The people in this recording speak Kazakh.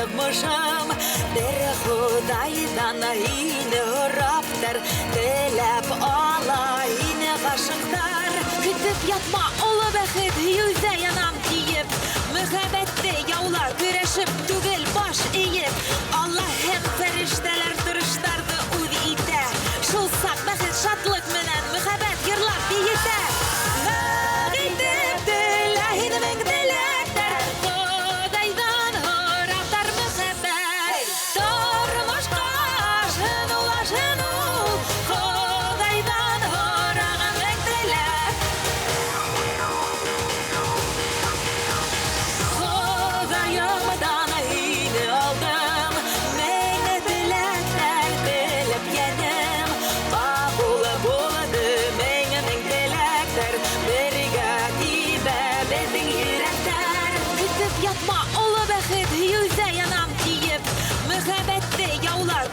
ышанықмышым, бір Құдайдан ине ұраптар, тілеп алайыны ғашықтар. Күтіп ятма олы бәхет, юзә янам тиіп, мүхәбәтті яулар күрешіп, түгел баш иіп. Аллах һәм фәрештәләр тұрыштарды үз итә, шул сақ бәхет шатлык менән мүхәбәт йырлап биетә. Нәг итеп теләһин мең теләктәр, Құдайдан һораптар мөхәббәт. Тормышка шынулашын ул, Құдайдан һораган мең теләк. Құдайымдан ине алдым, мең теләктәр телеп янем. Бақулы булды мең теләктәр, бергә тибә безнең йөрәктәр. Көтеп ятма олы бәхет, юзә янам тиеп, мүхәбәтте яулар